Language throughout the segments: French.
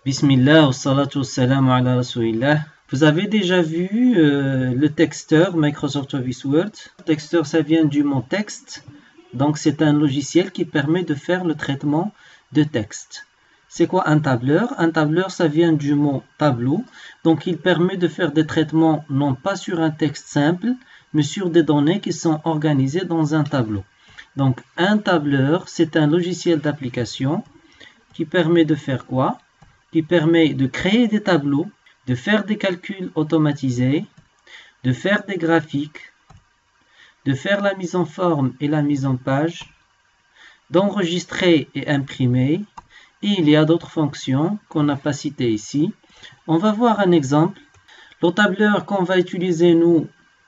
Bismillah, wa salatu wa salam ala rasulillah. Vous avez déjà vu le texteur Microsoft Office Word. Le texteur, ça vient du mot texte. Donc, c'est un logiciel qui permet de faire le traitement de texte. C'est quoi un tableur? Un tableur, ça vient du mot tableau. Donc, il permet de faire des traitements non pas sur un texte simple, mais sur des données qui sont organisées dans un tableau. Donc, un tableur, c'est un logiciel d'application qui permet de faire quoi? Qui permet de créer des tableaux, de faire des calculs automatisés, de faire des graphiques, de faire la mise en forme et la mise en page, d'enregistrer et imprimer. Et il y a d'autres fonctions qu'on n'a pas citées ici. On va voir un exemple. Le tableur qu'on va utiliser nous,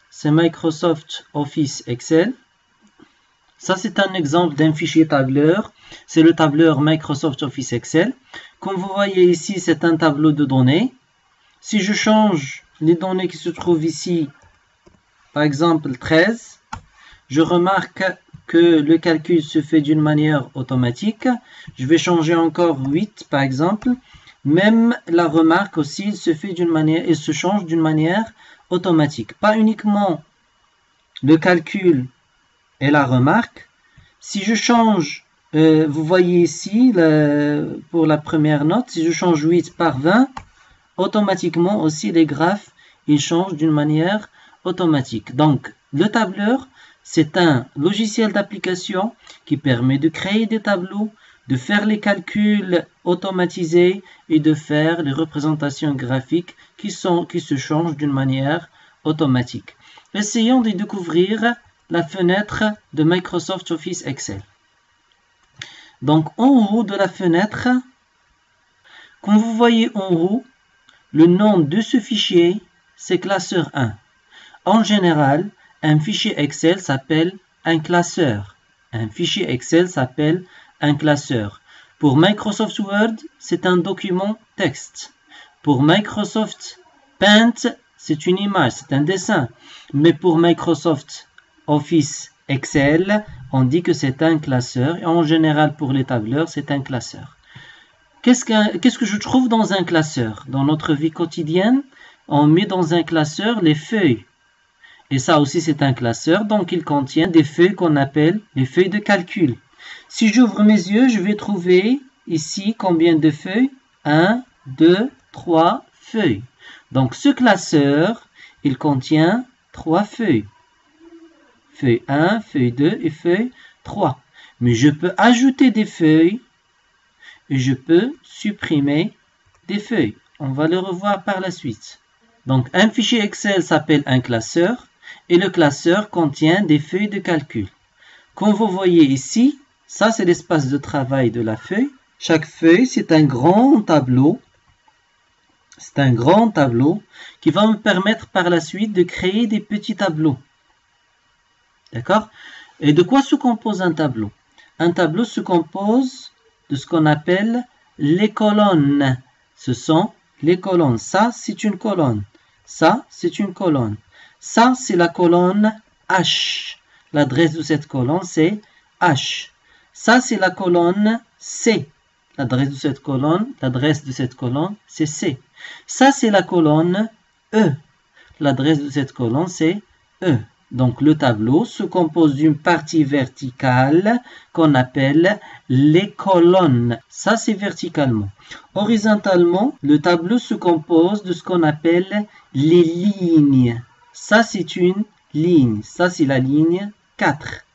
c'est Microsoft Office Excel. Ça, c'est un exemple d'un fichier tableur. C'est le tableur Microsoft Office Excel. Comme vous voyez ici, c'est un tableau de données. Si je change les données qui se trouvent ici, par exemple 13, je remarque que le calcul se fait d'une manière automatique. Je vais changer encore 8, par exemple. Même la remarque aussi, il se change d'une manière automatique. Pas uniquement le calcul et la remarque. Si je change, vous voyez ici, pour la première note, si je change 8 par 20, automatiquement aussi les graphes, ils changent d'une manière automatique. Donc, le tableur, c'est un logiciel d'application qui permet de créer des tableaux, de faire les calculs automatisés et de faire les représentations graphiques qui se changent d'une manière automatique. Essayons de découvrir la fenêtre de Microsoft Office Excel. Donc, en haut de la fenêtre, comme vous voyez en haut, le nom de ce fichier, c'est classeur 1. En général, un fichier Excel s'appelle un classeur. Un fichier Excel s'appelle un classeur. Pour Microsoft Word, c'est un document texte. Pour Microsoft Paint, c'est une image, c'est un dessin. Mais pour Microsoft Office Excel, on dit que c'est un classeur. Et en général, pour les tableurs, c'est un classeur. Qu'est-ce que je trouve dans un classeur? Dans notre vie quotidienne, on met dans un classeur les feuilles. Et ça aussi, c'est un classeur. Donc, il contient des feuilles qu'on appelle les feuilles de calcul. Si j'ouvre mes yeux, je vais trouver ici combien de feuilles? 1, 2, 3 feuilles. Donc, ce classeur, il contient 3 feuilles. Feuille 1, feuille 2 et feuille 3. Mais je peux ajouter des feuilles et je peux supprimer des feuilles. On va le revoir par la suite. Donc, un fichier Excel s'appelle un classeur et le classeur contient des feuilles de calcul. Comme vous voyez ici, ça c'est l'espace de travail de la feuille. Chaque feuille, c'est un grand tableau. C'est un grand tableau qui va me permettre par la suite de créer des petits tableaux. D'accord? Et de quoi se compose un tableau? Un tableau se compose de ce qu'on appelle les colonnes. Ce sont les colonnes. Ça, c'est une colonne. Ça, c'est une colonne. Ça, c'est la colonne H. L'adresse de cette colonne, c'est H. Ça, c'est la colonne C. L'adresse de cette colonne, c'est C. Ça, c'est la colonne E. L'adresse de cette colonne, c'est E. Donc, le tableau se compose d'une partie verticale qu'on appelle les colonnes. Ça, c'est verticalement. Horizontalement, le tableau se compose de ce qu'on appelle les lignes. Ça, c'est une ligne. Ça, c'est la ligne 4.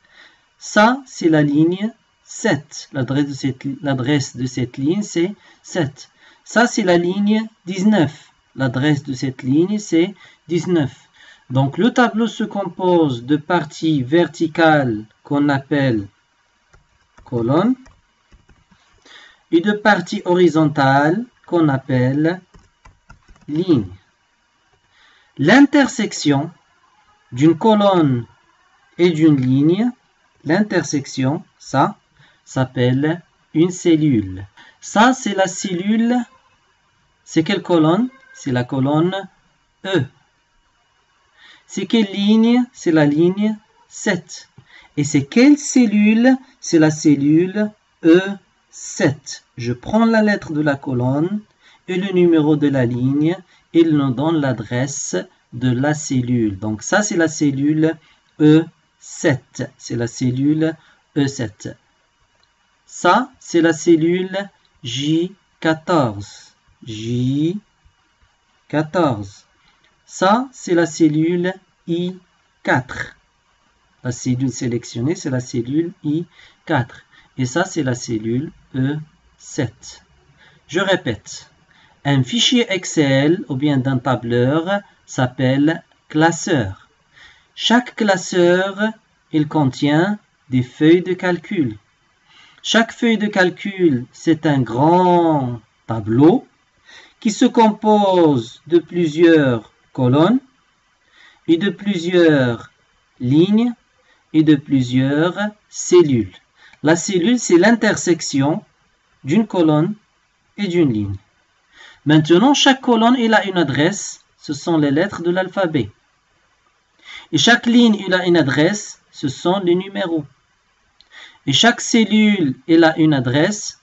Ça, c'est la ligne 7. L'adresse de cette ligne, c'est 7. Ça, c'est la ligne 19. L'adresse de cette ligne, c'est 19. Donc, le tableau se compose de parties verticales qu'on appelle colonnes et de parties horizontales qu'on appelle lignes. L'intersection d'une colonne et d'une ligne, l'intersection, ça s'appelle une cellule. Ça, c'est la cellule. C'est quelle colonne? C'est la colonne E. C'est quelle ligne? C'est la ligne 7. Et c'est quelle cellule? C'est la cellule E7. Je prends la lettre de la colonne et le numéro de la ligne. Il nous donne l'adresse de la cellule. Donc ça, c'est la cellule E7. C'est la cellule E7. Ça, c'est la cellule J14. J14. Ça, c'est la cellule I4. La cellule sélectionnée, c'est la cellule I4. Et ça, c'est la cellule E7. Je répète. Un fichier Excel ou bien d'un tableur s'appelle classeur. Chaque classeur, il contient des feuilles de calcul. Chaque feuille de calcul, c'est un grand tableau qui se compose de plusieurs colonnes et de plusieurs lignes et de plusieurs cellules. La cellule, c'est l'intersection d'une colonne et d'une ligne. Maintenant, chaque colonne, il a une adresse, ce sont les lettres de l'alphabet. Et chaque ligne, il a une adresse, ce sont les numéros. Et chaque cellule, elle a une adresse,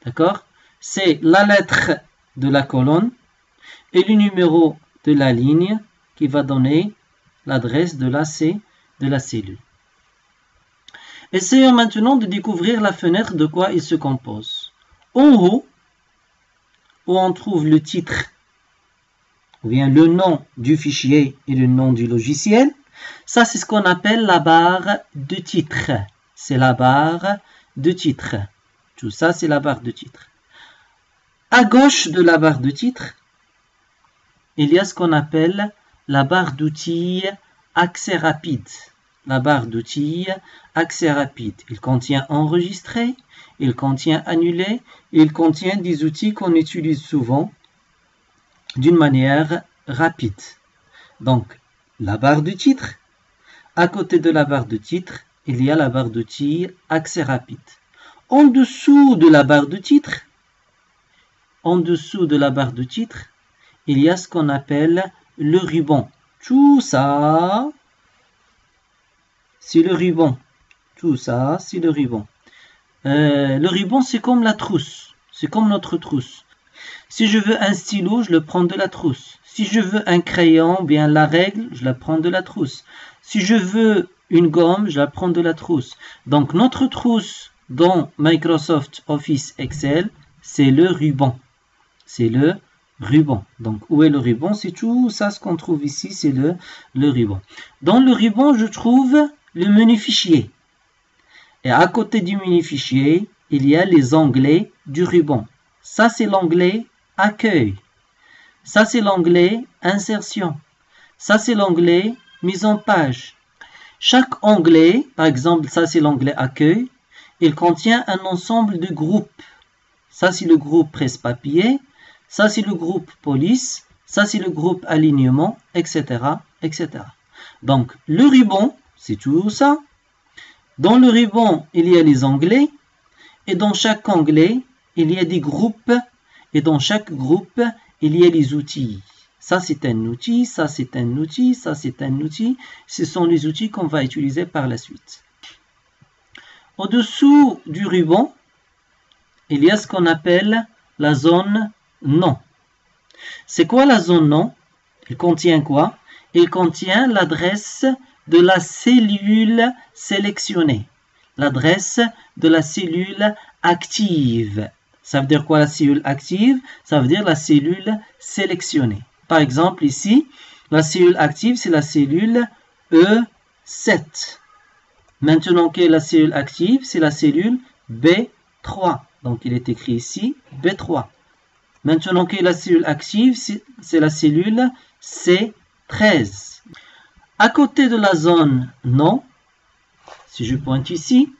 d'accord? C'est la lettre de la colonne et le numéro de la ligne qui va donner l'adresse de la cellule. Essayons maintenant de découvrir la fenêtre de quoi il se compose. En haut, où on trouve le titre, ou bien le nom du fichier et le nom du logiciel, ça c'est ce qu'on appelle la barre de titre. C'est la barre de titre. Tout ça, c'est la barre de titre. À gauche de la barre de titre, il y a ce qu'on appelle la barre d'outils accès rapide. La barre d'outils accès rapide. Il contient enregistrer, il contient annuler, il contient des outils qu'on utilise souvent d'une manière rapide. Donc, la barre de titre. À côté de la barre de titre, il y a la barre d'outils accès rapide. En dessous de la barre de titre, il y a ce qu'on appelle le ruban. Tout ça, c'est le ruban. Tout ça, c'est le ruban. Le ruban, c'est comme la trousse. C'est comme notre trousse. Si je veux un stylo, je le prends de la trousse. Si je veux un crayon, bien la règle, je la prends de la trousse. Si je veux une gomme, je la prends de la trousse. Donc, notre trousse dans Microsoft Office Excel, c'est le ruban. C'est le ruban. Donc, où est le ruban? C'est tout ça, ce qu'on trouve ici, c'est le ruban. Dans le ruban, je trouve le menu fichier. Et à côté du menu fichier, il y a les onglets du ruban. Ça, c'est l'onglet Accueil. Ça, c'est l'onglet Insertion. Ça, c'est l'onglet Mise en page. Chaque onglet, par exemple, ça, c'est l'onglet Accueil, il contient un ensemble de groupes. Ça, c'est le groupe presse-papier. Ça, c'est le groupe police. Ça, c'est le groupe alignement, etc., etc. Donc, le ruban, c'est tout ça. Dans le ruban, il y a les onglets. Et dans chaque onglet, il y a des groupes. Et dans chaque groupe, il y a les outils. Ça, c'est un outil. Ça, c'est un outil. Ça, c'est un outil. Ce sont les outils qu'on va utiliser par la suite. Au-dessous du ruban, il y a ce qu'on appelle la zone nom. C'est quoi la zone nom? Il contient quoi? Il contient l'adresse de la cellule sélectionnée. L'adresse de la cellule active. Ça veut dire quoi la cellule active? Ça veut dire la cellule sélectionnée. Par exemple, ici, la cellule active, c'est la cellule E7. Maintenant que la cellule active, c'est la cellule B3. Donc, il est écrit ici B3. Maintenant que la cellule active, c'est la cellule C13. À côté de la zone non, si je pointe ici,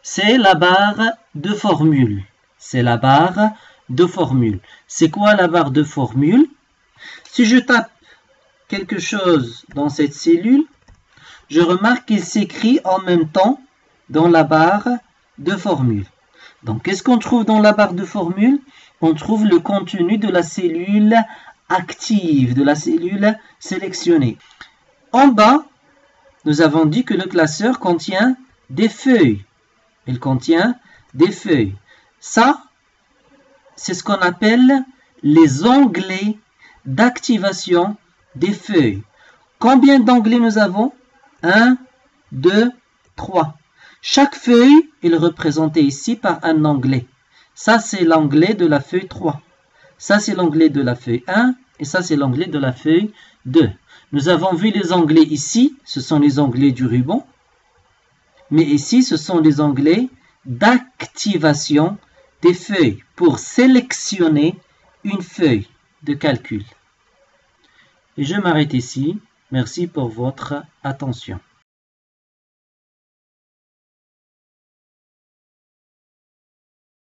c'est la barre de formule. C'est la barre de formule. C'est quoi la barre de formule? Si je tape quelque chose dans cette cellule, je remarque qu'il s'écrit en même temps dans la barre de formule. Donc, qu'est-ce qu'on trouve dans la barre de formule? On trouve le contenu de la cellule active, de la cellule sélectionnée. En bas, nous avons dit que le classeur contient des feuilles. Il contient des feuilles. Ça, c'est ce qu'on appelle les onglets d'activation des feuilles. Combien d'onglets nous avons? 1, 2, 3. Chaque feuille est représentée ici par un onglet. Ça, c'est l'onglet de la feuille 3. Ça, c'est l'onglet de la feuille 1. Et ça, c'est l'onglet de la feuille 2. Nous avons vu les onglets ici. Ce sont les onglets du ruban. Mais ici, ce sont les onglets d'activation des feuilles pour sélectionner une feuille de calcul. Et je m'arrête ici. Merci pour votre attention.